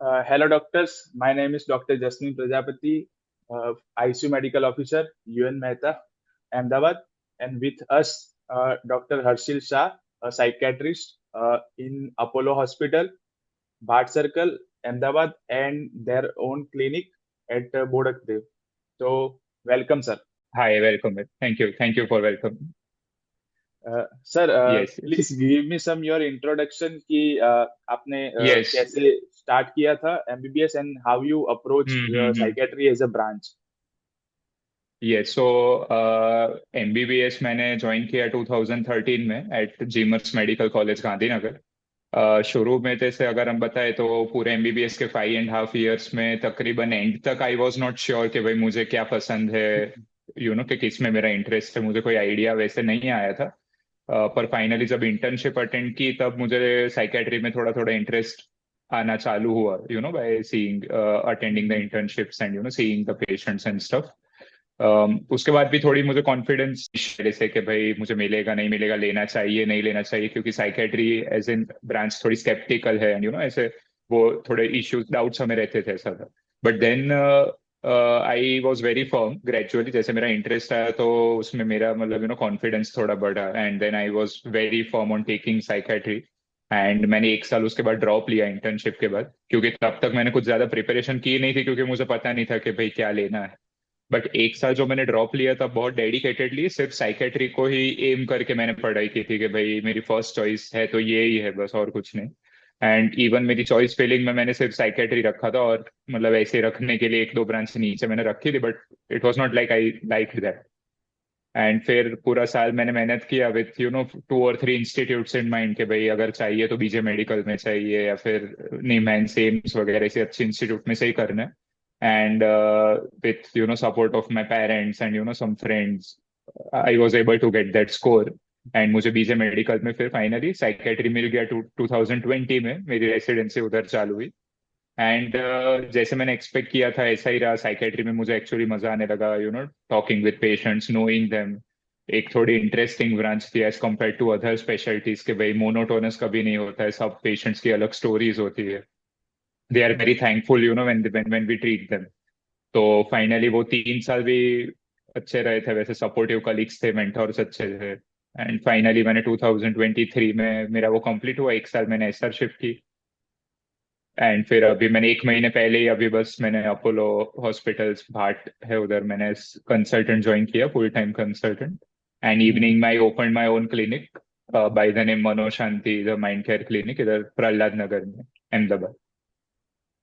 Hello, doctors. My name is Dr. Jasmine Prajapati, ICU Medical Officer, UN Mehta, Ahmedabad, and with us, Dr. Harshil Shah, a psychiatrist in Apollo Hospital, Bhat Circle, Ahmedabad, and their own clinic at Bodakdev. So, welcome, sir. Hi, welcome. Thank you. Thank you for welcome. Sir Yes, yes. Please give me some your introduction कि आपने Yes. कैसे start किया था MBBS and how you approach Mm-hmm. Psychiatry as a branch. Yes. So MBBS मैंने join किया 2013 में at GMERS medical college Gandhinagar. शुरू में जैसे अगर हम बताएं तो पूरे एमबीबीएस के 5.5 years में तकरीबन एंड तक आई वॉज नॉट श्योर कि भाई मुझे क्या पसंद है, कि किस में मेरा इंटरेस्ट है. मुझे कोई आइडिया वैसे नहीं आया था. पर फाइनली जब इंटर्नशिप अटेंड की तब मुझे साइकेट्री में थोड़ा थोड़ा इंटरेस्ट आना चालू हुआ, by seeing, attending the internships and seeing the patients and stuff. उसके बाद भी थोड़ी मुझे कॉन्फिडेंस जैसे कि भाई मुझे मिलेगा नहीं मिलेगा, लेना चाहिए नहीं लेना चाहिए, क्योंकि साइकेट्री एज इन ब्रांच थोड़ी स्केप्टिकल है एंड ऐसे वो थोड़े इश्यूज डाउट्स हमें रहते थे ऐसा था. But then I was very firm gradually. जैसे मेरा इंटरेस्ट आया तो उसमें मेरा मतलब कॉन्फिडेंस थोड़ा बढ़ा and then I was very firm on taking psychiatry. And मैंने 1 साल उसके बाद ड्रॉप लिया इंटर्नशिप के बाद, क्योंकि तब तक मैंने कुछ ज्यादा प्रिपरेशन की नहीं थी, क्योंकि मुझे पता नहीं था कि भाई क्या लेना है. बट 1 साल जो मैंने ड्रॉप लिया था बहुत डेडिकेटेडली सिर्फ साइकेट्री को ही एम करके मैंने पढ़ाई की थी कि भाई मेरी फर्स्ट चॉइस है तो ये ही है बस, और कुछ नहीं. एंड इवन मेरी चॉइस फिलिंग में मैंने सिर्फ साइकेट्री रखा था, और मतलब ऐसे रखने के लिए एक दो ब्रांच नीचे मैंने रखी थी, but it was not like I like that. And फिर पूरा साल मैंने मेहनत किया विथ 2 और 3 इंस्टीट्यूट्स इन माइंड के भाई अगर चाहिए तो बीजे मेडिकल में चाहिए या फिर नीमैन सेम्स वगैरह ऐसे अच्छे इंस्टीट्यूट में से ही करना है. And with support of my parents and some friends I was able to get that score. And मुझे बीजे मेडिकल में फिर फाइनली साइकेट्री मिल गया. 2020 में मेरी रेसिडेंसी उधर चालू हुई. एंड जैसे मैंने एक्सपेक्ट किया था ऐसा ही रहा. साइकेट्री में मुझे एक्चुअली मजा आने लगा, talking with patients, knowing them. एक थोड़ी इंटरेस्टिंग ब्रांच थी as compare to other specialities के भाई मोनोटोनस कभी नहीं होता है, सब पेशेंट्स की अलग स्टोरीज होती है. They are very thankful when we treat them. तो फाइनली वो 3 साल भी अच्छे रहे थे. वैसे सपोर्टिव कलीग्स थे, मेंटोर्स अच्छे थे. एंड फाइनली मैंने 2023 में मेरा वो कंप्लीट हुआ. 1 साल मैंने एसआरशिप की. एंड फिर अभी मैंने 1 महीने पहले ही अभी बस मैंने अपोलो हॉस्पिटल्स भाट है उधर मैंने कंसल्टेंट ज्वाइन किया, full time consultant. And evening में I open my own clinic by the name Manoshanti the mind care clinic, इधर प्रहलाद नगर में, अहमदाबाद.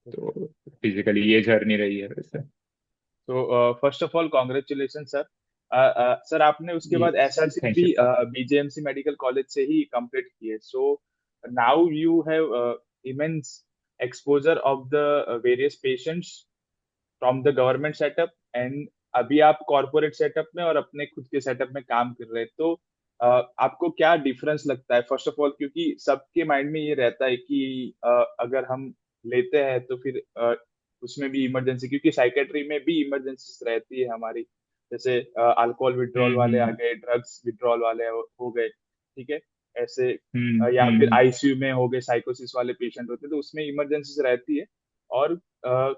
तो फिजिकली ये जर्नी रही है वैसे. तो first of all congratulation sir. Sir आपने उसके बाद एसआरसी थैंक भी यू. बीजेएमसी मेडिकल कॉलेज से ही कंप्लीट की है. So now you have immense exposure of the various patients from the government setup and अभी आप कॉरपोरेट सेटअप में और अपने खुद के सेटअप में काम कर रहे हैं. तो आपको क्या डिफरेंस लगता है फर्स्ट ऑफ ऑल, क्योंकि सबके माइंड में ये रहता है कि अगर हम लेते हैं तो फिर उसमें भी इमरजेंसी, क्योंकि साइकेट्री में भी इमरजेंसी रहती है हमारी. जैसे अल्कोहल विड्रॉल वाले आ हम्म. गए, ड्रग्स विड्रॉल वाले हो गए, ठीक है, ऐसे हम्म. या फिर हम्म. आईसीयू में हो गए, साइकोसिस वाले पेशेंट होते हैं, तो उसमें इमरजेंसी रहती है. और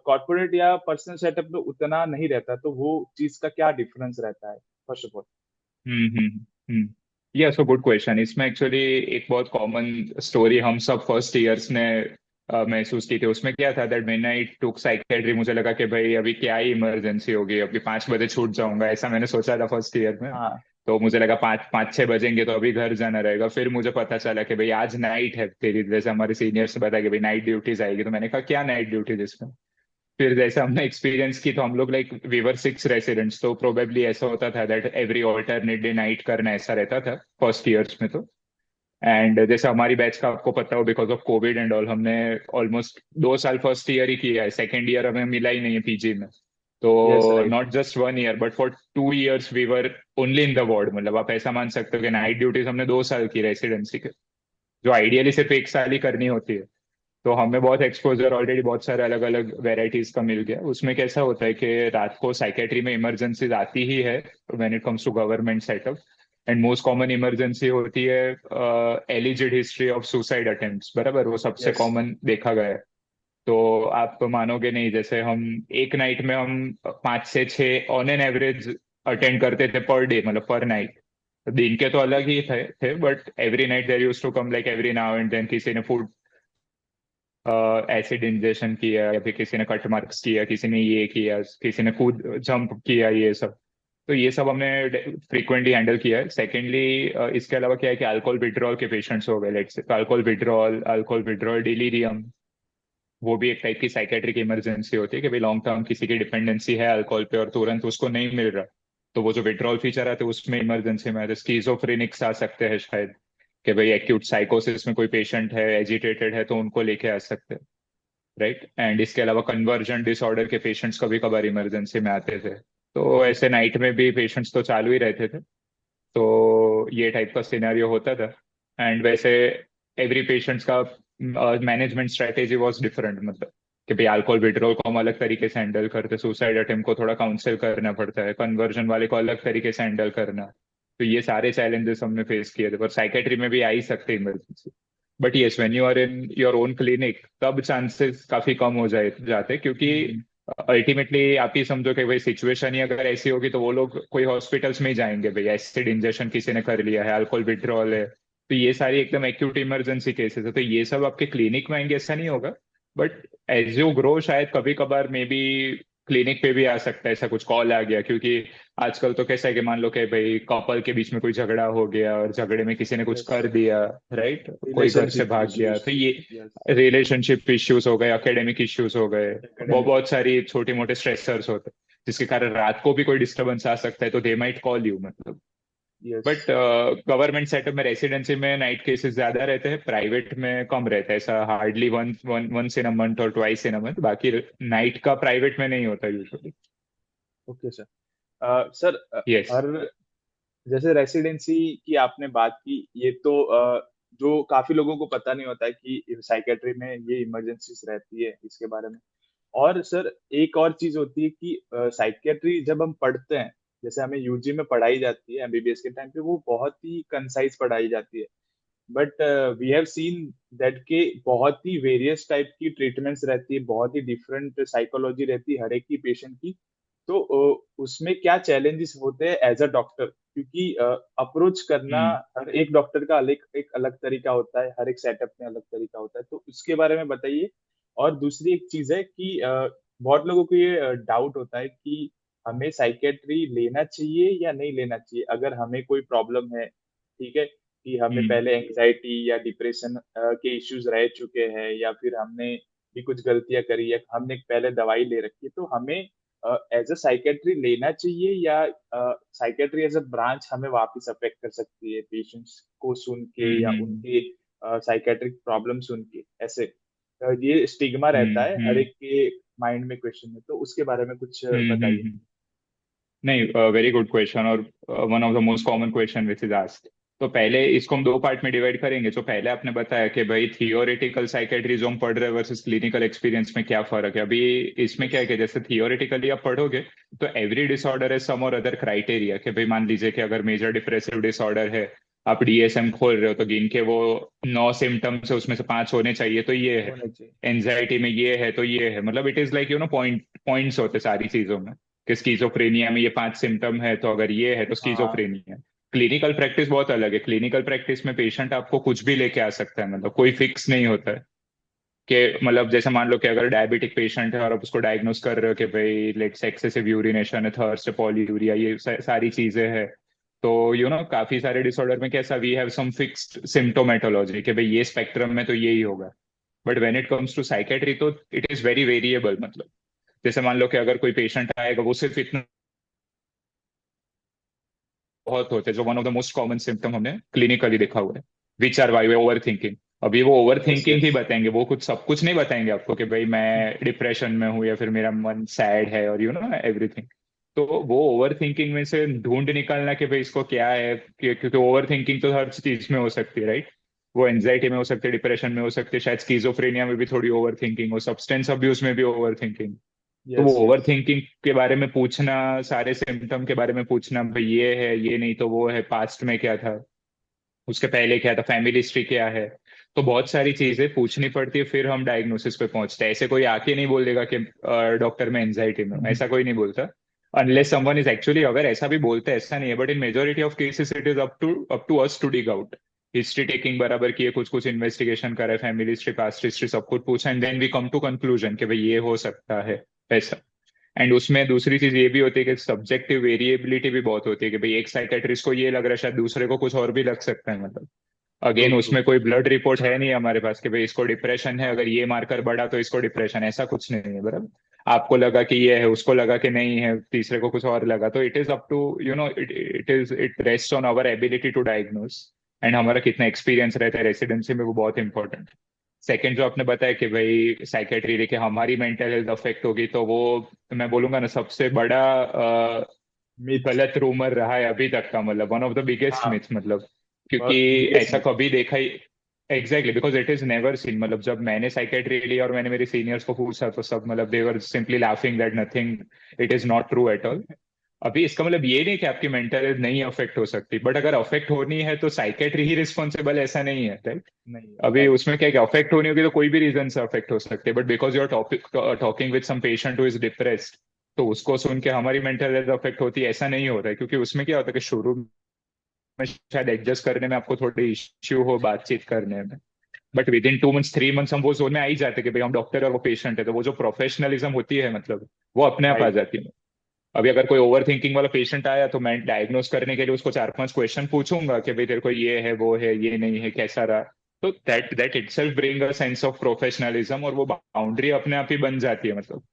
कॉर्पोरेट या पर्सनल सेटअप में उतना नहीं रहता, तो वो चीज का क्या डिफरेंस रहता है फर्स्ट ऑफ ऑल. हम्म. हम्म. या सो गुड क्वेश्चन. इसमें एक्चुअली एक बहुत कॉमन स्टोरी हम सब फर्स्ट ईयर्स ने महसूस की थी. उसमें क्या था that when I took psychiatry मुझे लगा कि भाई अभी क्या ही इमरजेंसी होगी, अभी 5 बजे छूट जाऊंगा, ऐसा मैंने सोचा था फर्स्ट ईयर में. हाँ. तो मुझे लगा 5 5 6 बजेंगे तो अभी घर जाना रहेगा. फिर मुझे पता चला कि भाई आज नाइट है तेरी, जैसे हमारे सीनियर्स से बताया कि भाई नाइट ड्यूटीज आएगी. तो मैंने कहा क्या नाइट ड्यूटीज इसमें. फिर जैसे हमने एक्सपीरियंस की तो हम लोग लाइक वी वर 6 रेसिडेंट्स, तो प्रोबेबली ऐसा होता था that every alternate day night करना ऐसा रहता था फर्स्ट ईयर्स में. तो एंड जैसे हमारी बैच का आपको पता हो because of Covid and all हमने ऑलमोस्ट 2 साल फर्स्ट ईयर ही किया है. सेकेंड ईयर हमें मिला ही नहीं है पीजी में. यस, तो right. Not just 1 year but for 2 years we were only in the ward. मतलब आप ऐसा मान सकते हो कि नाइट ड्यूटीज हमने 2 साल की रेसिडेंसी के, जो आइडियली सिर्फ 1 साल ही करनी होती है. तो हमें बहुत एक्सपोजर ऑलरेडी बहुत सारे अलग अलग वेराइटीज का मिल गया. उसमें कैसा होता है कि रात को साइकेट्री में इमरजेंसीज आती ही है when it comes to government setup. And most common emergency होती है alleged history of suicide attempts, बराबर, वो सबसे यस. कॉमन देखा गया है. तो आप तो मानोगे नहीं, जैसे हम एक नाइट में हम 5 से 6 ऑन एन एवरेज अटेंड करते थे पर डे, मतलब पर नाइट। दिन के तो अलग ही थे but every night there use to come like every now and then किसी ने फूड एसिड इंजेक्शन किया, या फिर किसी ने कट मार्क्स किया, किसी ने ये किया, किसी ने कूद जंप किया, ये सब। तो ये सब हमने फ्रीक्वेंटली हैंडल किया है। सेकेंडली इसके अलावा क्या है कि अल्कोहल विड्रॉल के पेशेंट्स हो गए, let's say alcohol withdrawal delirium, वो भी एक टाइप की साइकेट्रिक इमरजेंसी होती है कि भाई लॉन्ग टर्म किसी की डिपेंडेंसी है अल्कोहल पे और तुरंत उसको नहीं मिल रहा, तो वो जो विड्रॉल फीचर आते हैं उसमें इमरजेंसी में आते, स्कीजोफ्रेनिक्स आ सकते हैं शायद, कि भाई एक्यूट साइकोसिस में कोई पेशेंट है, एजिटेटेड है, तो उनको लेके आ सकते हैं, राइट। एंड इसके अलावा कन्वर्जन डिसऑर्डर के पेशेंट्स कभी कभार इमरजेंसी में आते थे। तो ऐसे नाइट में भी पेशेंट्स तो चालू ही रहते थे। तो ये टाइप का सिनेरियो होता था। एंड वैसे एवरी पेशेंट्स का मैनेजमेंट स्ट्रेटेजी वाज डिफरेंट, मतलब कि भाई अल्कोहल विड्रॉल को हम अलग तरीके से हैंडल करते, सुसाइड अटेम्प्ट को थोड़ा काउंसिल करना पड़ता है, कन्वर्जन वाले को अलग तरीके से हैंडल करना। तो ये सारे चैलेंजेस हमने फेस किए थे, पर साइकेट्री में भी आ ही सकते emergency. But yes, when you are in your own clinic तब चांसेस काफी कम हो जाते, क्योंकि हम्म। अल्टीमेटली आप ही समझो कि भाई सिचुएशन ही अगर ऐसी होगी तो वो लोग कोई हॉस्पिटल्स में ही जाएंगे, भाई एसिड इंजेक्शन किसी ने कर लिया है, अल्कोहल विड्रॉल है, तो ये सारी एकदम एक्यूट इमरजेंसी केसेस है, तो ये सब आपके क्लिनिक में आएंगे ऐसा नहीं होगा। बट एज यू ग्रो शायद कभी कभार मे बी क्लिनिक पे भी आ सकता है ऐसा कुछ कॉल आ गया, क्योंकि आजकल तो कैसा है कि मान लो कि भाई कपल के बीच में कोई झगड़ा हो गया और झगड़े में किसी ने कुछ यस। कर दिया, राइट, कोई घर से रिलेशनशिप भाग गया, इश्यूज। तो ये यस। रिलेशनशिप इश्यूज हो गए, एकेडमिक इश्यूज हो गए, बहुत एकेडमिक। बहुत सारी छोटी मोटे स्ट्रेसर्स होते हैं जिसके कारण रात को भी कोई डिस्टरबेंस आ सकता है, तो दे माइट कॉल यू, मतलब। यस। बट गवर्नमेंट सेटअप में रेसिडेंसी में नाइट केसेस ज्यादा रहते हैं, प्राइवेट में कम रहता है, ऐसा hardly once in a month और ट्वाइस इन अ मंथ, बाकी नाइट का प्राइवेट में नहीं होता usually. Okay sir. Sir, yes. हर जैसे रेसिडेंसी की आपने बात की, ये तो जो काफी लोगों को पता नहीं होता है कि साइकेट्री में ये इमरजेंसीज रहती है इसके बारे में। और सर, एक और चीज होती है कि साइकेट्री जब हम पढ़ते हैं, जैसे हमें यूजी में पढ़ाई जाती है एमबीबीएस के टाइम पे, वो बहुत ही कंसाइज पढ़ाई जाती है। But we have seen that के बहुत ही वेरियस टाइप की ट्रीटमेंट्स रहती है, बहुत ही डिफरेंट साइकोलॉजी रहती है हर एक की पेशेंट की। तो उसमें क्या चैलेंजेस होते हैं एज अ डॉक्टर, क्योंकि अप्रोच करना हम्म हर एक डॉक्टर का अलग एक अलग तरीका होता है, हर एक सेटअप में अलग तरीका होता है, तो उसके बारे में बताइए। और दूसरी एक चीज है कि बहुत लोगों को ये डाउट होता है कि हमें साइकेट्री लेना चाहिए या नहीं लेना चाहिए अगर हमें कोई प्रॉब्लम है। ठीक है, कि हमें हम्म पहले एंजाइटी या डिप्रेशन के इश्यूज रह चुके हैं, या फिर हमने भी कुछ गलतियां करी, या हमने पहले दवाई ले रखी है, तो हमें एज अ साइकेट्री लेना चाहिए, या साइकेट्री एज अ ब्रांच हमें वापस अफेक्ट कर सकती है पेशेंट्स को सुन के, या हम्म उनके साइकेट्रिक प्रॉब्लम सुन के, ऐसे ये स्टिग्मा रहता है हर हम्म एक के माइंड में, क्वेश्चन में, तो उसके बारे में कुछ बताइए। हम्म। नहीं, वेरी गुड क्वेश्चन, और one of the most common question which is asked. तो पहले इसको हम दो पार्ट में डिवाइड करेंगे। जो पहले आपने बताया कि भाई थियोरेटिकल साइकेट्री जो हम पढ़ रहे हैं वर्सेस क्लिनिकल एक्सपीरियंस में क्या फर्क है, अभी इसमें क्या है कि जैसे थियोरेटिकली आप पढ़ोगे तो एवरी डिसऑर्डर है सम और अदर क्राइटेरिया, कि भाई मान लीजिए कि अगर मेजर डिप्रेसिव डिसऑर्डर है, आप डीएसएम खोल रहे हो, तो गिन के वो 9 सिम्टम्स है उसमें से 5 होने चाहिए, तो ये है। होना चाहिए। एंजाइटी में ये है तो ये है, मतलब इट इज लाइक पॉइंट्स होते सारी चीजों में, कि स्कीजोफ्रेनिया में ये 5 सिम्टम है तो अगर ये है तो हाँ। स्कीजोफ्रेनिया है। क्लिनिकल प्रैक्टिस बहुत अलग है। क्लिनिकल प्रैक्टिस में पेशेंट आपको कुछ भी लेके आ सकता है, मतलब कोई फिक्स नहीं होता है। कि मतलब जैसे मान लो कि अगर डायबिटिक पेशेंट है और आप उसको डायग्नोस कर रहे हो कि भाई लेट्स एक्सेसिव यूरिनेशन है, थर्स्ट है, पॉलीयूरिया, ये सारी चीजें हैं, तो काफी सारे डिसऑर्डर में कैसा we have some fixed symptomatology कि भाई ये स्पेक्ट्रम में तो यही होगा। But when it comes to psychiatry तो इट इज वेरी वेरिएबल, मतलब जैसे मान लो कि अगर कोई पेशेंट आएगा, वो सिर्फ इतना बहुत होते हैं, जो one of the most common symptom हमने क्लिनिकली देखा हुआ है, which are why overthinking. अभी वो ओवर यस। Thinking yes. ही बताएंगे, वो कुछ सब कुछ नहीं बताएंगे आपको कि भाई मैं डिप्रेशन में हूँ या फिर मेरा मन सैड है और एवरीथिंग। तो वो ओवर थिंकिंग में से ढूंढ निकालना कि भाई इसको क्या है, क्योंकि ओवर थिंकिंग तो हर चीज में हो सकती है, राइट। वो एंजाइटी में हो सकती है, डिप्रेशन में हो सकती है, शायद स्कीजोफ्रेनिया में भी थोड़ी ओवर थिंकिंग हो, सब्सटेंस अब्यूज में भी ओवर थिंकिंग। तो वो यस। Over yes. थिंकिंग के बारे में पूछना, सारे सिम्टम के बारे में पूछना, भाई ये है, ये नहीं तो वो है, पास्ट में क्या था, उसके पहले क्या था, फैमिली हिस्ट्री क्या है, तो बहुत सारी चीजें पूछनी पड़ती है, फिर हम डायग्नोसिस पे पहुंचते हैं। ऐसे कोई आके नहीं बोल देगा कि डॉक्टर मैं एंजाइटी में हूँ, ऐसा कोई नहीं बोलता। अनलेस समवन इज एक्चुअली, अगर ऐसा भी बोलते हैं ऐसा नहीं है, but in majority of cases it is up to us to dig out. History taking बराबर की है, कुछ कुछ इन्वेस्टिगेशन करे, फैमिली हिस्ट्री, पास्ट हिस्ट्री, सब कुछ पूछा, and then we come to conclusion कि भाई ये हो सकता है ऐसा। एंड उसमें दूसरी चीज ये भी होती है कि सब्जेक्टिव वेरिएबिलिटी भी बहुत होती है, कि भाई एक साइकेट्रिस्ट को ये लग रहा है, शायद दूसरे को कुछ और भी लग सकता है, मतलब ट्रू अगेन ट्रू। उसमें कोई ब्लड रिपोर्ट है नहीं हमारे पास कि भाई इसको डिप्रेशन है, अगर ये मार्कर बढ़ा तो इसको डिप्रेशन, ऐसा कुछ नहीं है, बराबर। आपको लगा कि ये है, उसको लगा कि नहीं है, तीसरे को कुछ और लगा, तो it is up to it rest on our ability to diagnose. And हमारा कितना एक्सपीरियंस रहता है रेसिडेंसी में, वो बहुत इंपॉर्टेंट। सेकंड जो आपने बताया कि भाई साइकेट्री देखिए हमारी मेंटल हेल्थ अफेक्ट होगी, तो वो मैं बोलूंगा ना सबसे बड़ा मिथ। गलत रूमर रहा है अभी तक का, मतलब वन ऑफ द बिगेस्ट हाँ, मिथ, मतलब क्योंकि बहुत बिगेस्ट ऐसा मिथ। कभी देखा ही। Exactly, because it is never seen, मतलब जब मैंने साइकेट्री लिया और मैंने मेरे सीनियर्स को पूछा तो सब मतलब they were simply laughing that nothing, it is not true at all. अभी इसका मतलब ये नहीं कि आपकी मेंटल हेल्थ नहीं अफेक्ट हो सकती, बट अगर अफेक्ट होनी है तो साइकेट्री ही रिस्पॉन्सिबल, ऐसा नहीं है, राइट। नहीं अभी है। उसमें क्या अफेक्ट होनी होगी तो कोई भी रीजन से अफेक्ट हो सकते हैं, but because you are talking with some patient who is depressed, तो उसको सुन के हमारी मेंटल हेल्थ अफेक्ट होती है, ऐसा नहीं होता है। क्योंकि उसमें क्या होता है कि शुरू में शायद एडजस्ट करने में आपको थोड़ी इश्यू हो बातचीत करने में, but with in 2 months 3 months हम वो जोन में आ ही जाते हैं कि भाई हम डॉक्टर और वो पेशेंट है, तो वो जो प्रोफेशनलिज्म होती है मतलब वो अपने आप आ राइट। जाती है। अभी अगर कोई ओवर थिंकिंग वाला पेशेंट आया तो मैं डायग्नोस करने के लिए उसको 4 5 क्वेश्चन पूछूंगा कि भाई तेरे को ये है, वो है, ये नहीं है, कैसा रहा। तो that itself bring a sense of professionalism, और वो बाउंड्री अपने आप ही बन जाती है, मतलब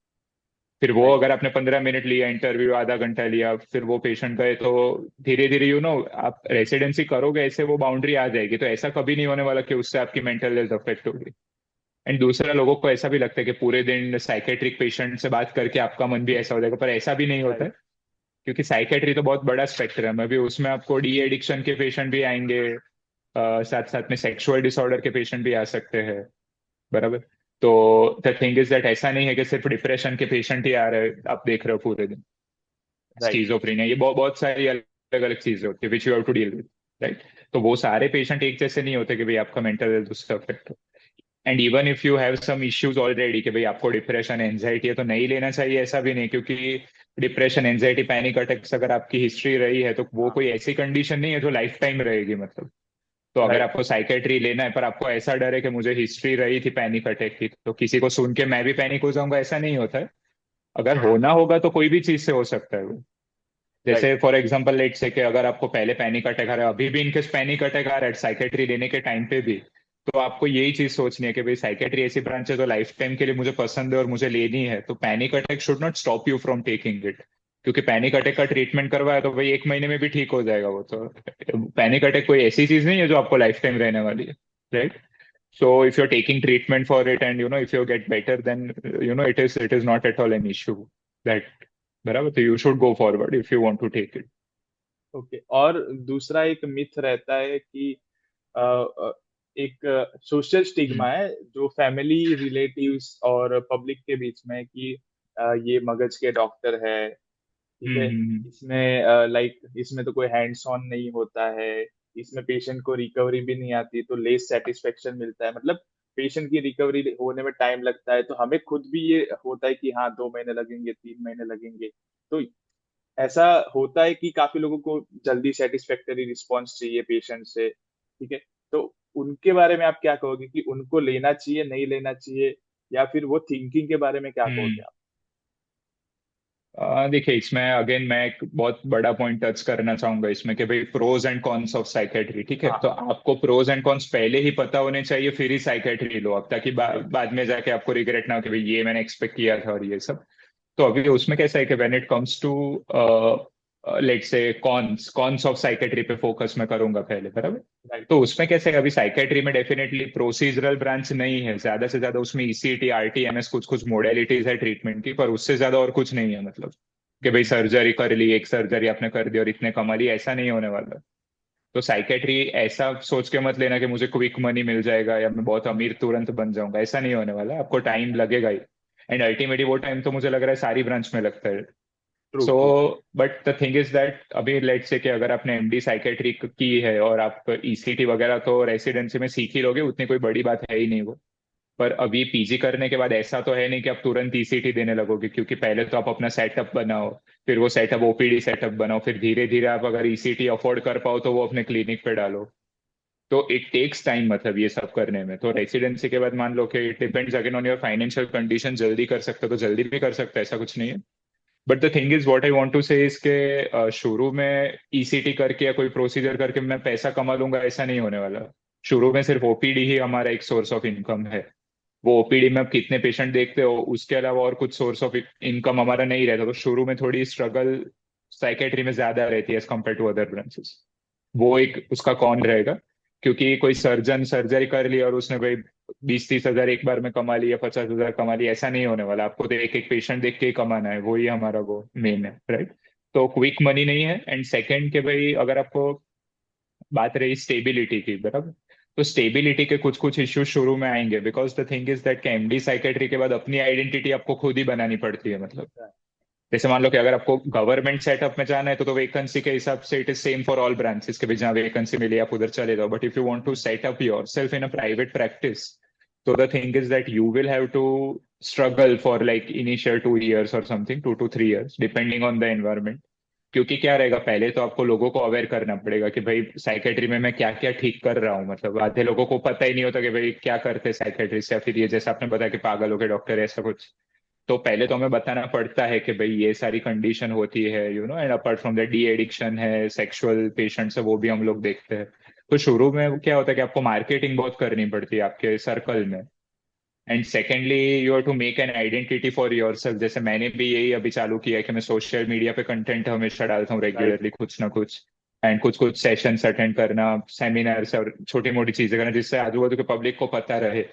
फिर वो राइट। अगर आपने 15 मिनट लिया इंटरव्यू, आधा घंटा लिया, फिर वो पेशेंट गए, तो धीरे धीरे आप रेसिडेंसी करोगे ऐसे वो बाउंड्री आ जाएगी, तो ऐसा कभी नहीं होने वाला कि उससे आपकी मेंटल हेल्थ अफेक्ट होगी। एंड दूसरा, लोगों को ऐसा भी लगता है कि पूरे दिन साइकेट्रिक पेशेंट से बात करके आपका मन भी ऐसा हो जाएगा, पर ऐसा भी नहीं होता है। राइट। क्योंकि साइकेट्री तो बहुत बड़ा स्पेक्ट्रम है, अभी उसमें आपको डी एडिक्शन के पेशेंट भी आएंगे, साथ साथ में सेक्सुअल डिसऑर्डर के पेशेंट भी आ सकते हैं, बराबर। तो द थिंग इज दैट ऐसा नहीं है कि सिर्फ डिप्रेशन के पेशेंट ही आ रहे हैं, आप देख रहे हो पूरे दिन। राइट। स्किज़ोफ्रेनिया, ये बहुत बहुत सारी अलग अलग चीजें होती है which you have to deal with, right. तो वो सारे पेशेंट एक जैसे नहीं होते कि भाई आपका मेंटल हेल्थ उससे अफेक्ट हो। And even if you have some issues already कि भाई आपको डिप्रेशन एंजाइटी है तो नहीं लेना चाहिए, ऐसा भी नहीं, क्योंकि डिप्रेशन एंजाइटी पैनिक अटैक्स अगर आपकी हिस्ट्री रही है तो वो हाँ। कोई ऐसी कंडीशन नहीं है जो लाइफ टाइम रहेगी, मतलब। तो अगर राइट। आपको साइकेट्री लेना है पर आपको ऐसा डर है कि मुझे हिस्ट्री रही थी पैनिक अटैक की, तो किसी को सुन के मैं भी पैनिक हो जाऊंगा, ऐसा नहीं होता है। अगर होना होगा तो कोई भी चीज से हो सकता है वो। जैसे राइट। फॉर एग्जांपल लेट से कि अगर आपको पहले पैनिक अटैक आ रहा है, अभी भी इनकेस पैनिक अटैक आ रहा है साइकेट्री लेने के टाइम पे भी, तो आपको यही चीज सोचनी है कि भाई साइकेट्री ऐसी ब्रांच है जो लाइफ टाइम के लिए मुझे पसंद है और मुझे लेनी है, तो panic attack should not stop you from taking it. क्योंकि पैनिक अटैक का ट्रीटमेंट करवाया तो भाई 1 महीने में भी ठीक हो जाएगा वो तो। पैनिक अटैक कोई ऐसी चीज नहीं है जो आपको लाइफ टाइम रहने वाली है, right. So if you're taking treatment for it and if you get better, then it is not at all an issue that, बराबर, तो you should go forward if you want to take it. Okay. और दूसरा एक myth रहता है कि अ, अ, एक social stigma हम्म है जो फैमिली रिलेटिव्स और पब्लिक के बीच में है कि ये मगज के डॉक्टर है, ठीक है, हम्म इसमें लाइक इसमें तो कोई हैंड्स ऑन नहीं होता है, इसमें पेशेंट को रिकवरी भी नहीं आती तो लेस सेटिस्फेक्शन मिलता है, मतलब पेशेंट की रिकवरी होने में टाइम लगता है, तो हमें खुद भी ये होता है कि हाँ 2 महीने लगेंगे, 3 महीने लगेंगे। तो ऐसा होता है कि काफी लोगों को जल्दी सेटिस्फैक्टरी रिस्पॉन्स चाहिए पेशेंट से, ठीक है। तो उनके बारे में आप क्या कहोगे कि उनको लेना चाहिए, नहीं लेना चाहिए, या फिर वो थिंकिंग के बारे में क्या कहोगे हम्म। आप? देखिए इसमें अगेन मैं एक बहुत बड़ा पॉइंट टच करना चाहूंगा इसमें कि भाई pros and cons of psychiatry, ठीक है। हाँ। तो आपको प्रोज एंड कॉन्स पहले ही पता होने चाहिए, फिर ही साइकेट्री लो आप, ताकि राइट। बाद में जाके आपको रिग्रेट ना हो कि भाई ये मैंने एक्सपेक्ट किया था और ये सब। तो अभी उसमें कैसा है कि when it comes to let's say cons cons of psychiatry पे फोकस मैं करूंगा पहले, बराबर। राइट। तो उसमें कैसे है, अभी साइकेट्री में डेफिनेटली प्रोसीजरल ब्रांच नहीं है, ज्यादा से ज्यादा उसमें ईसीटी आरटीएमएस कुछ कुछ मोडेलिटीज है ट्रीटमेंट की, पर उससे ज्यादा और कुछ नहीं है, मतलब कि भाई हम्म। सर्जरी कर ली, एक सर्जरी आपने कर दी और इतने कमा ली, ऐसा नहीं होने वाला। तो साइकेट्री ऐसा सोच के मत लेना कि मुझे क्विक मनी मिल जाएगा या मैं बहुत अमीर तुरंत बन जाऊंगा, ऐसा नहीं होने वाला, आपको टाइम लगेगा ही। एंड अल्टीमेटली वो टाइम तो मुझे लग रहा है सारी ब्रांच में लगता है, true so true. But the thing is that अभी लेट्स से कि अगर आपने एमडी साइकेट्री की है और आप ईसीटी वगैरह तो रेसिडेंसी में सीख ही लोगे, उतनी कोई बड़ी बात है ही नहीं वो। पर अभी पीजी करने के बाद ऐसा तो है नहीं कि आप तुरंत ईसीटी देने लगोगे, क्योंकि पहले तो आप अपना सेटअप बनाओ, फिर वो सेटअप ओपीडी सेटअप बनाओ, फिर धीरे धीरे आप अगर ईसीटी अफोर्ड कर पाओ तो वो अपने क्लिनिक पे डालो। तो इट टेक्स टाइम मतलब ये सब करने में। तो रेसिडेंसी के बाद मान लो कि it depends again on your financial condition, जल्दी कर सकते हो तो जल्दी भी कर सकते हो, ऐसा कुछ नहीं है। But the thing is what I want to say is के शुरू में ईसीटी करके या कोई प्रोसीजर करके मैं पैसा कमा लूंगा, ऐसा नहीं होने वाला। शुरू में सिर्फ ओपीडी ही हमारा एक सोर्स ऑफ इनकम है। वो ओपीडी में आप कितने पेशेंट देखते हो उसके अलावा और कुछ सोर्स ऑफ इनकम हमारा नहीं रहता, तो शुरू में थोड़ी स्ट्रगल साइकेट्री में ज्यादा रहती है as compare to other branches. वो एक उसका कौन रहेगा, क्योंकि कोई सर्जन सर्जरी कर ली और उसने भाई 20-30 हजार एक बार में कमा लिया, 50 हजार कमा लिया, ऐसा नहीं होने वाला। आपको तो एक एक पेशेंट देख के ही कमाना है, वही हमारा वो मेन है, राइट। तो क्विक मनी नहीं है। एंड सेकंड के भाई अगर आपको बात रही स्टेबिलिटी की, बराबर, तो स्टेबिलिटी के कुछ कुछ इश्यूज शुरू में आएंगे, because the thing is that कि एमडी साइकेट्री के बाद अपनी आइडेंटिटी आपको खुद ही बनानी पड़ती है। मतलब जैसे मान लो कि अगर आपको गवर्नमेंट सेटअप में जाना है तो वैकेंसी के हिसाब से it is same for all branches के भी, जहाँ वैकेंसी मिली आप उधर चले जाओ। But if you want to set up your self in a private practice, तो the thing is that you will have to struggle for like initial 2 years और something, 2 to 3 years depending on the environment. क्योंकि क्या रहेगा, पहले तो आपको लोगों को अवेयर करना पड़ेगा कि भाई साइकेट्री में मैं क्या क्या ठीक कर रहा हूँ। मतलब आधे लोगों को पता ही नहीं होता कि भाई क्या करते साइकेट्रिस्ट, या फिर ये जैसे आपने बताया कि पागलों के डॉक्टर है, ऐसा कुछ। तो पहले तो हमें बताना पड़ता है कि भाई ये सारी कंडीशन होती है, and apart from that de addiction है, सेक्सुअल पेशेंट्स है, वो भी हम लोग देखते हैं। तो शुरू में क्या होता है कि आपको मार्केटिंग बहुत करनी पड़ती है आपके सर्कल में। And secondly you have to make an identity for yourself. जैसे मैंने भी यही अभी चालू किया है कि मैं सोशल मीडिया पे कंटेंट हमेशा डालता हूँ राइट। रेगुलरली, कुछ ना कुछ। एंड कुछ कुछ सेशंस अटेंड करना, सेमिनार्स और छोटी मोटी चीजें करना, जिससे आजू बाजू के पब्लिक को पता रहे।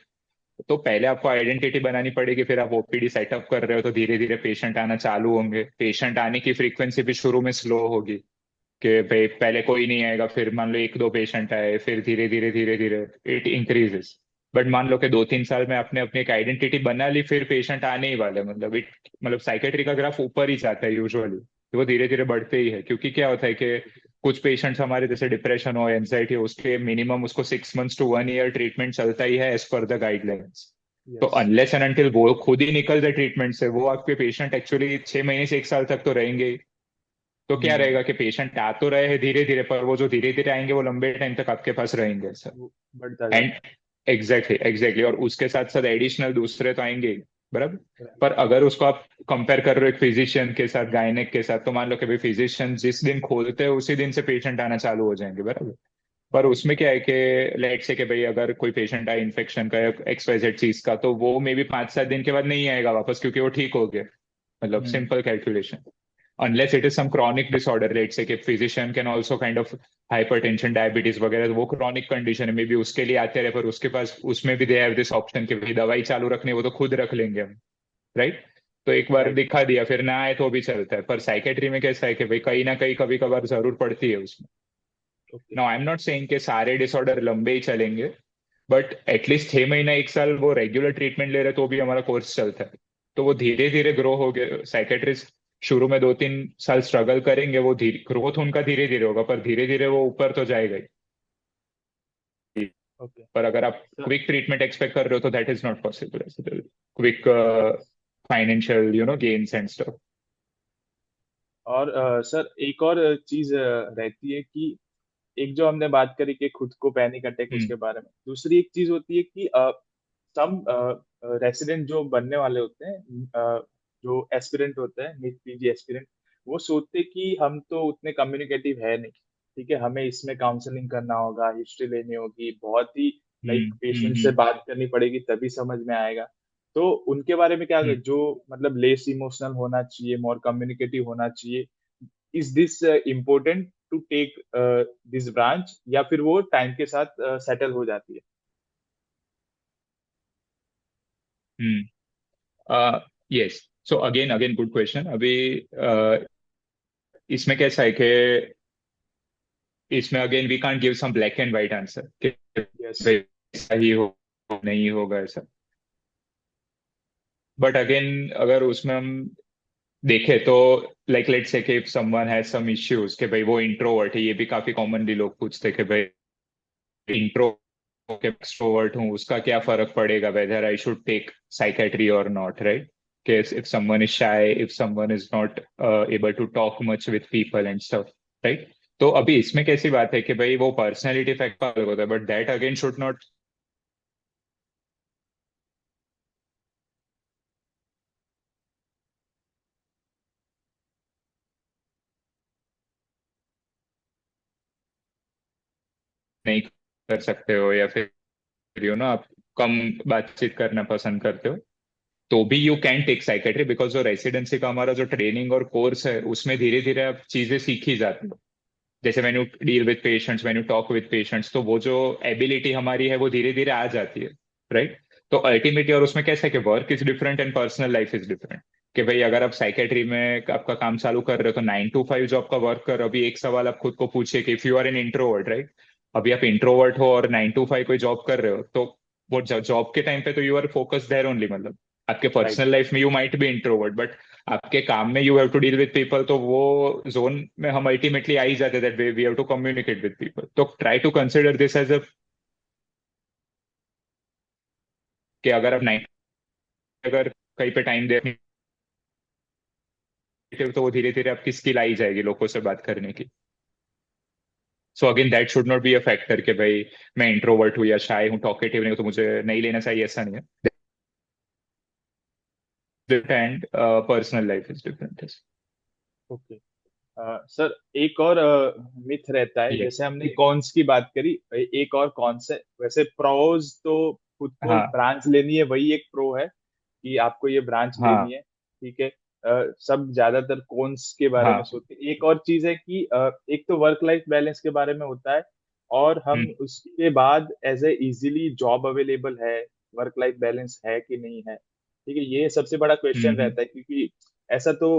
तो पहले आपको आइडेंटिटी बनानी पड़ेगी, फिर आप ओपीडी सेटअप कर रहे हो तो धीरे धीरे पेशेंट आना चालू होंगे। पेशेंट आने की फ्रीक्वेंसी भी शुरू में स्लो होगी, कि भाई पहले कोई नहीं आएगा, फिर मान लो एक दो पेशेंट आए, फिर धीरे धीरे इट इंक्रीजेस। बट मान लो कि 2-3 साल में आपने अपनी एक आइडेंटिटी बना ली, फिर पेशेंट आने ही वाले, मतलब इट मतलब साइकेट्री का ग्राफ ऊपर ही जाता है यूजुअली। तो वो धीरे धीरे बढ़ते ही है, क्योंकि क्या होता है कि कुछ पेशेंट्स हमारे जैसे डिप्रेशन हो, एंजाइटी हो, उसके मिनिमम उसको 6 months to 1 year ट्रीटमेंट चलता ही है एज पर द गाइडलाइंस। तो यस। अनलेस एंड अनटिल वो खुद ही निकल जाए ट्रीटमेंट से, वो आपके पेशेंट एक्चुअली 6 महीने से 1 साल तक तो रहेंगे ही। तो क्या हम्म। रहेगा कि पेशेंट आ तो रहे हैं धीरे धीरे, पर वो जो धीरे धीरे आएंगे वो लंबे टाइम तक आपके पास रहेंगे सर। वो बढ़ता एंड जाता एग्जैक्टली एग्जैक्टली, और उसके साथ साथ एडिशनल दूसरे तो आएंगे ही, बराबर। है। राइट। पर अगर उसको आप कंपेयर कर रहे हो एक फिजिशियन के साथ, गायनेक के साथ, तो मान लो कि भाई फिजिशियन जिस दिन खोलते हैं उसी दिन से पेशेंट आना चालू हो जाएंगे, बराबर। पर उसमें क्या है कि लेट से कि भाई अगर कोई पेशेंट आए इन्फेक्शन का या XYZ चीज का, तो वो मे बी 5-7 दिन के बाद नहीं आएगा वापस, क्योंकि वो ठीक हो गया। मतलब हम्म। Simple calculation. unless it is some chronic disorder, let's say कि physician can also kind of hypertension, diabetes वगैरह, तो वो chronic condition है, मे बी उसके लिए आते रहे, पर उसके पास उसमें भी दे हैव दिस ऑप्शन कि भाई दवाई चालू रखनी है, वो तो खुद रख लेंगे हम, राइट। तो एक बार राइट। दिखा दिया फिर ना आए तो भी चलता है। पर साइकेट्री में कैसा है कि भाई कहीं ना कहीं कभी कभार जरूर पड़ती है उसमें। Okay. No I am not saying कि सारे डिसऑर्डर लंबे ही चलेंगे, बट एटलीस्ट 6 महीना 1 साल वो रेगुलर ट्रीटमेंट ले रहे तो भी हमारा कोर्स चलता है। तो वो धीरे धीरे ग्रो हो गए। साइकेट्रिस्ट शुरू में 2-3 साल स्ट्रगल करेंगे, वो धीरे ग्रोथ उनका धीरे धीरे होगा, पर धीरे धीरे वो ऊपर तो जाएगा ही। ओके पर अगर आप सर। क्विक ट्रीटमेंट एक्सपेक्ट कर रहे हो तो that is not possible. Quick financial gains and stuff. और सर एक और चीज रहती है कि एक जो हमने बात करी कि खुद को पैनिक अटैक, हम्म उसके बारे में दूसरी एक चीज होती है कि सम रेसिडेंट जो बनने वाले होते हैं, जो एस्पिरेंट होते हैं, नीट पीजी एस्पिरेंट, वो सोचते हैं कि हम तो उतने कम्युनिकेटिव है नहीं, ठीक है, हमें इसमें काउंसलिंग करना होगा, हिस्ट्री लेनी होगी, बहुत ही लाइक पेशेंट से हम्म बात करनी पड़ेगी तभी समझ में आएगा। तो उनके बारे में क्या, हम्म जो मतलब लेस इमोशनल होना चाहिए, मोर कम्युनिकेटिव होना चाहिए, is this important to take this branch, या फिर वो टाइम के साथ सेटल हो जाती है? Hmm yes. So again again good question. अभी इसमें कैसा है कि इसमें again we can't give some black and white answer कि यस। भाई सही हो नहीं होगा ऐसा। बट अगेन अगर उसमें हम देखे तो लाइक लेट्स से कि if someone has some issues कि भाई वो इंट्रोवर्ट है, ये भी काफी कॉमनली लोग पूछते कि भाई इंट्रो के एक्सट्रोवर्ट हूँ उसका क्या फर्क पड़ेगा, whether I should take psychiatry और नॉट, राइट? कि if someone is shy, if someone is not able to talk much with people and stuff, right? तो अभी इसमें कैसी बात है कि भाई वो पर्सनैलिटी फैक्टर अलग होता है, but that again should not नहीं कर सकते हो, या फिर आप कम बातचीत करना पसंद करते हो, तो भी you can take psychiatry, because जो रेसिडेंसी का हमारा जो ट्रेनिंग और कोर्स है उसमें धीरे धीरे आप चीजें सीखी जाती है। जैसे when you deal with patients, when you talk with patients, तो वो जो एबिलिटी हमारी है वो धीरे धीरे आ जाती है, राइट? तो अल्टीमेटली, और उसमें कैसा है कि work is different and personal life is different. कि भाई अगर आप साइकेट्री में आपका काम चालू कर रहे हो तो 9 to 5 जो आपका वर्क कर रहे हो, अभी एक सवाल आप खुद को पूछिए कि if you are an introvert, right? अभी आप इंट्रोवर्ट हो और 9 to 5 कोई जॉब कर रहे हो, तो वो जॉब के टाइम पे तो you are focus there only, मतलब आपके राइट। पर्सनल लाइफ में you might be introvert, but आपके काम में you have to deal with people, तो वो जोन में हम अल्टीमेटली आ ही जाते that we have to communicate with people. तो try to consider this as a, कि अगर आप नाइट अगर कहीं पे टाइम दे तो वो धीरे धीरे आपकी स्किल आई जाएगी लोगों से बात करने की। So again that should not be a factor कि भाई मैं इंट्रोवर्ट हूँ या शाय हूँ, टॉकेटिव नहीं हूँ, तो मुझे नहीं लेना चाहिए, ऐसा नहीं है। And personal life is different. Okay. Sir, एक और मिथ रहता है, यस। जैसे हमने कॉन्स की बात करी, एक और कॉन्स है। वैसे प्रोज तो खुद को हाँ ब्रांच लेनी है, वही एक प्रो है कि आपको ये ब्रांच लेनी हाँ है। ठीक है। सब ज्यादातर कॉन्स के बारे में हाँ। सोचते हैं। एक और चीज है कि एक तो वर्क लाइफ बैलेंस के बारे में होता है, और हम हम्म उसके बाद as a easily job available है, वर्क लाइफ बैलेंस है कि नहीं है। ठीक है, ये सबसे बड़ा क्वेश्चन हम्म रहता है, क्योंकि ऐसा तो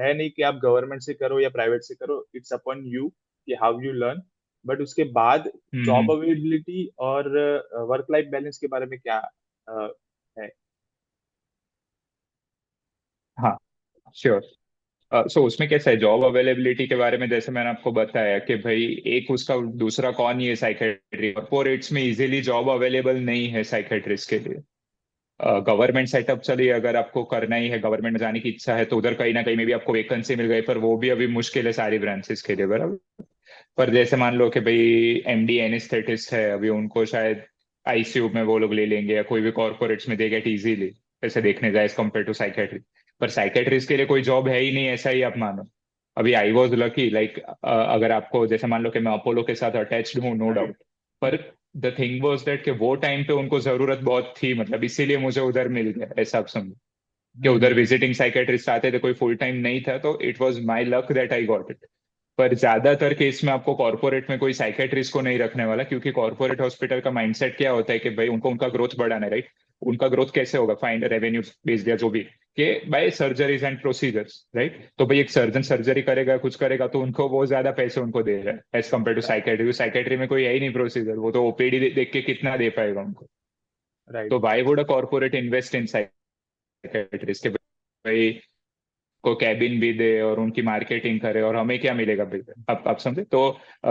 है नहीं कि आप गवर्नमेंट से करो या प्राइवेट से करो, इट्स अपॉन यू कि हाउ यू लर्न। बट उसके बाद जॉब हम्म। अवेलेबिलिटी और वर्क लाइफ बैलेंस के बारे में क्या है? हाँ, श्योर। सो उसमें कैसा है जॉब अवेलेबिलिटी के बारे में, जैसे मैंने आपको बताया कि भाई एक उसका दूसरा कौन, ये साइकेट्री कॉर्पोरेट्स में इजीली जॉब अवेलेबल नहीं है साइकेट्रिस्ट के लिए। गवर्नमेंट सेटअप चलिए, अगर आपको करना ही है, गवर्नमेंट में जाने की इच्छा है, तो उधर कहीं ना कहीं में भी आपको वैकेंसी मिल गई, पर वो भी अभी मुश्किल है सारी ब्रांचेस के लिए, बराबर। पर जैसे मान लो कि भाई एमडी एनेस्थेटिस्ट है, अभी उनको शायद आईसीयू में वो लोग ले लेंगे, या कोई भी कॉर्पोरेट्स में दे गेट इजीली, ऐसे देखने जाए एज कम्पेयर टू साइकेट्री। पर साइकेट्रिस्ट के लिए कोई जॉब है ही नहीं, ऐसा ही आप मानो। अभी आई वॉज लकी, लाइक अगर आपको जैसे मान लो कि मैं अपोलो के साथ अटैच्ड हूँ, नो डाउट, पर द थिंग वॉज दैट कि वो टाइम पे उनको जरूरत बहुत थी, मतलब इसीलिए मुझे उधर मिल गया, ऐसा आप समझो। कि उधर हम्म। विजिटिंग साइकेट्रिस्ट आते थे, कोई फुल टाइम नहीं था, तो it was my luck that I got it. पर ज्यादातर केस में आपको कॉर्पोरेट में कोई साइकेट्रिस्ट को नहीं रखने वाला, क्योंकि कॉर्पोरेट हॉस्पिटल का माइंडसेट क्या होता है कि भाई उनको उनका ग्रोथ बढ़ाना है, राइट? उनका ग्रोथ कैसे होगा, फाइंड रेवेन्यू बेस्ड या जो भी, कि by surgeries and procedures, right? तो भाई एक सर्जन सर्जरी करेगा, कुछ करेगा, तो उनको वो ज्यादा पैसे उनको दे रहा है as compare to psychiatry. Psychiatry में कोई है ही नहीं प्रोसीजर, वो तो ओपीडी देख के कितना दे पाएगा उनको। राइट। तो why would a corporate invest in psychiatrist के भाई को कैबिन भी दे और उनकी मार्केटिंग करे, और हमें क्या मिलेगा भाई? आप समझे तो।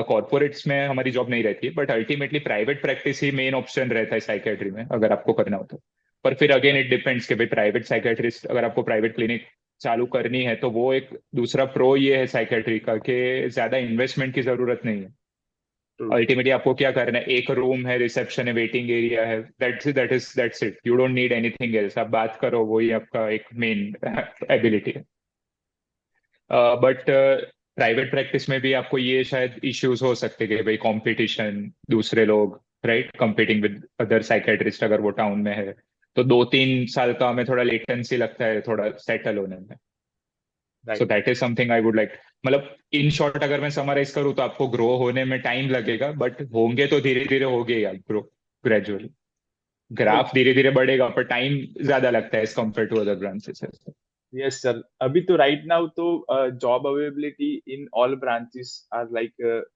कॉर्पोरेट्स में हमारी जॉब नहीं रहती है, but ultimately private practice he main option रहता है साइकेट्री में, अगर आपको करना हो तो। पर फिर अगेन इट डिपेंड्स कि भाई प्राइवेट साइकेट्रिस्ट, अगर आपको प्राइवेट क्लिनिक चालू करनी है, तो वो एक दूसरा प्रो ये है साइकेट्री का कि ज्यादा इन्वेस्टमेंट की जरूरत नहीं है। ट्रू। अल्टीमेटली आपको क्या करना है, एक रूम है, रिसेप्शन है, वेटिंग एरिया है, that's it, you don't need anything else, आप बात करो, वही आपका एक मेन एबिलिटी है। बट प्राइवेट प्रैक्टिस में भी आपको ये शायद इश्यूज हो सकते हैं कि भाई कंपटीशन, दूसरे लोग, right, competing with other psychiatrist, अगर वो टाउन में है, तो 2-3 साल का हमें थोड़ा लेटेंसी लगता है थोड़ा सेटल होने में। So right. That is something I would like, मतलब इन शॉर्ट अगर मैं समराइज करूँ, तो आपको ग्रो होने में टाइम लगेगा, बट होंगे तो धीरे धीरे होगे यार, ग्रो ग्रेजुअली। तो ग्राफ धीरे धीरे बढ़ेगा, पर टाइम ज्यादा लगता है as compare to other branches. Yes sir, अभी तो राइट नाउ तो job availability in all branches are like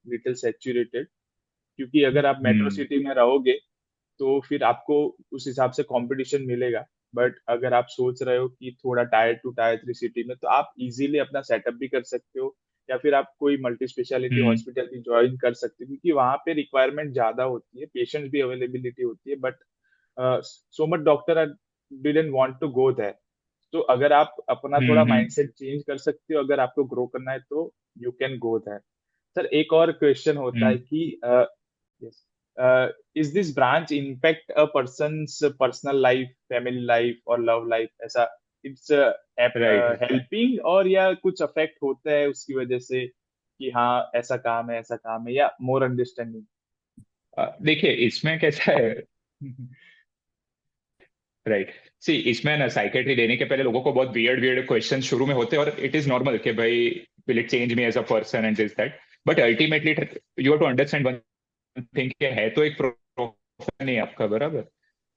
little saturated, क्योंकि अगर आप मेट्रो हम्म सिटी में रहोगे तो फिर आपको उस हिसाब से कंपटीशन मिलेगा। बट अगर आप सोच रहे हो कि थोड़ा टायर 2 टायर 3 सिटी में, तो आप इजीली अपना सेटअप भी कर सकते हो, या फिर आप कोई मल्टी स्पेशलिटी हम्म हॉस्पिटल भी ज्वाइन कर सकते हो, क्योंकि वहाँ पे रिक्वायरमेंट ज्यादा होती है, पेशेंट्स भी अवेलेबिलिटी होती है, but so much doctor didn't want to go there. तो अगर आप अपना थोड़ा हम्म। माइंडसेट चेंज कर सकते हो, अगर आपको ग्रो करना है, तो you can go there. Sir एक और क्वेश्चन होता है हम्म। कि yes, is this branch impact a person's personal life, family life और लव लाइफ, ऐसा इट्स राइट। हेल्पिंग, और या कुछ अफेक्ट होता है उसकी वजह से कि हाँ ऐसा काम है, ऐसा काम है, या मोर अंडरस्टैंडिंग? देखिए इसमें कैसा है। राइट। सी इसमें ना साइकेट्री लेने के पहले लोगों को बहुत वियर्ड वियर्ड क्वेश्चन शुरू में होते हैं, और इट इज नॉर्मल कि भाई will it change me as a person and this that. But ultimately you have to understand one thing, है तो एक प्रोफेशन ही आपका, बराबर।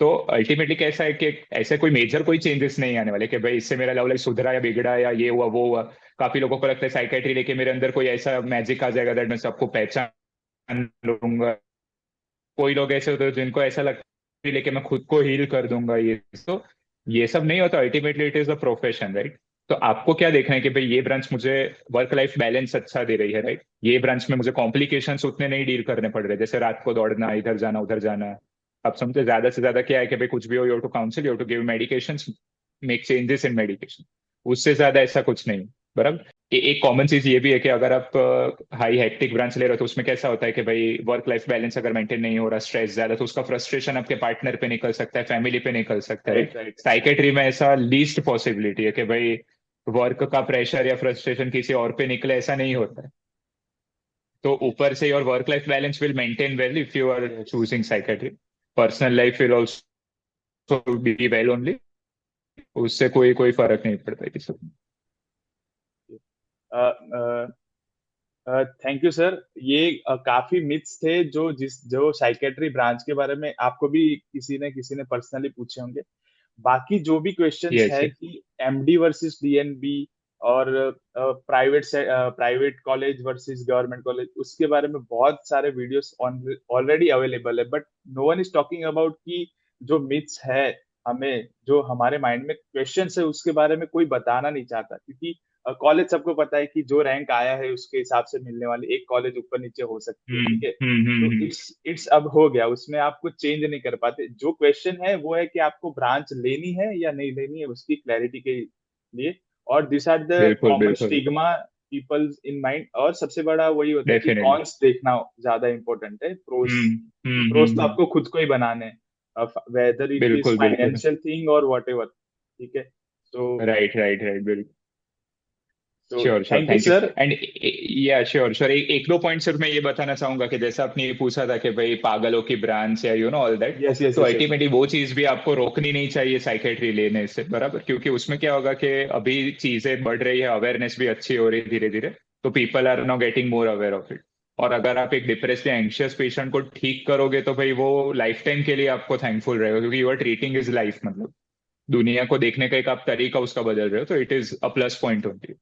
तो अल्टीमेटली कैसा है कि ऐसे कोई मेजर कोई चेंजेस नहीं आने वाले कि भाई इससे मेरा लेवल सुधरा या बिगड़ा या ये हुआ वो हुआ। काफी लोगों को लगता है साइकेट्री लेके मेरे अंदर कोई ऐसा मैजिक आ जाएगा दैट मैं सबको पहचान लूंगा। कोई लोग ऐसे होते हैं जिनको ऐसा लगता है लेके मैं खुद को हील कर दूंगा, ये तो ये सब नहीं होता। Ultimately it is a profession, right. तो आपको क्या देखना है कि भाई ये ब्रांच मुझे वर्क लाइफ बैलेंस अच्छा दे रही है, राइट। ये ब्रांच में मुझे कॉम्प्लिकेशंस उतने नहीं डील करने पड़ रहे, जैसे रात को दौड़ना, इधर जाना उधर जाना। आप समझे, ज्यादा से ज्यादा क्या है कि भाई कुछ भी हो, you to counsel, you to give medication, make changes in medication. उससे ज्यादा ऐसा कुछ नहीं, बराबर। एक कॉमन चीज ये भी है कि अगर आप हाई हेक्टिक ब्रांच ले रहे हो तो उसमें कैसा होता है कि भाई वर्क लाइफ बैलेंस अगर मेंटेन नहीं हो रहा, स्ट्रेस ज्यादा, तो उसका फ्रस्ट्रेशन आपके पार्टनर पे निकल सकता है, फैमिली पे निकल सकता है, राइट, राइट। राइट। साइकेट्री में ऐसा लीस्ट पॉसिबिलिटी है कि भाई वर्क का प्रेशर या फ्रस्ट्रेशन किसी और पे निकले, ऐसा नहीं होता है। तो ऊपर से your work life balance will maintain well if you are yes. Choosing psychiatry. Personal life will also be well only. उससे कोई कोई फर्क नहीं पड़ता है किसी को। Thank you sir. ये काफी मिथ्स थे जो साइकेट्री ब्रांच के बारे में आपको भी किसी ने पर्सनली पूछे होंगे। बाकी जो भी क्वेश्चंस यस है यस। कि एमडी वर्सेस डीएनबी, और private college versus government college, उसके बारे में बहुत सारे वीडियोस ऑलरेडी अवेलेबल है, but no one is talking about कि जो मिथ्स है, हमें जो हमारे माइंड में क्वेश्चंस है उसके बारे में कोई बताना नहीं चाहता, क्योंकि कॉलेज सबको पता है कि जो रैंक आया है उसके हिसाब से मिलने वाली, एक कॉलेज ऊपर नीचे हो सकती है, ठीक है। तो हम्म। इट्स अब हो गया, उसमें आप कुछ चेंज नहीं कर पाते। जो क्वेश्चन है वो है कि आपको ब्रांच लेनी है या नहीं लेनी है, उसकी क्लैरिटी के लिए। और दिस आर द बिल्कुल कॉमन बिल्कुल। स्टिग्मा पीपल्स इन माइंड, और सबसे बड़ा वही होता है कि डेफिनेटली। कॉन्स देखना ज्यादा इंपॉर्टेंट है, प्रोस, क्योंकि प्रोस तो हम्म। आपको खुद को ही बनाने हैं, वेदर इट इज बिल्कुल बिल्कुल। फाइनेंशियल थिंग और वॉट एवर, ठीक है। तो राइट राइट राइट, बिल्कुल। तो sure sure, thank you thank you. Sir. And या श्योर श्योर, एक दो पॉइंट सिर्फ मैं ये बताना चाहूंगा कि जैसा आपने ये पूछा था कि भाई पागलों की ब्रांच या you know all that. Yes, yes, तो यस, यस। अल्टीमेटली वो चीज भी आपको रोकनी नहीं चाहिए साइकेट्री लेने से, बराबर। क्योंकि उसमें क्या होगा कि अभी चीजें बढ़ रही है, अवेयरनेस भी अच्छी हो रही है धीरे धीरे। तो people are now getting more aware of it. और अगर आप एक डिप्रेस्ड या एंशियस पेशेंट को ठीक करोगे तो भाई वो लाइफ टाइम के लिए आपको थैंकफुल रहेगा, क्योंकि you are treating is life, मतलब दुनिया को देखने का एक आप तरीका उसका बदल रहे हो, तो it is a plus point होती है।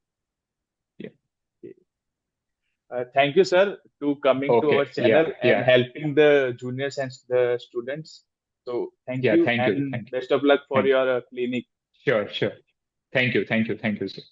Thank you, sir, to coming to okay. our channel या and helping the juniors and the students. So thank या you thank you and thank you best of luck for thank your clinic. Sure sure. Thank you thank you thank you sir.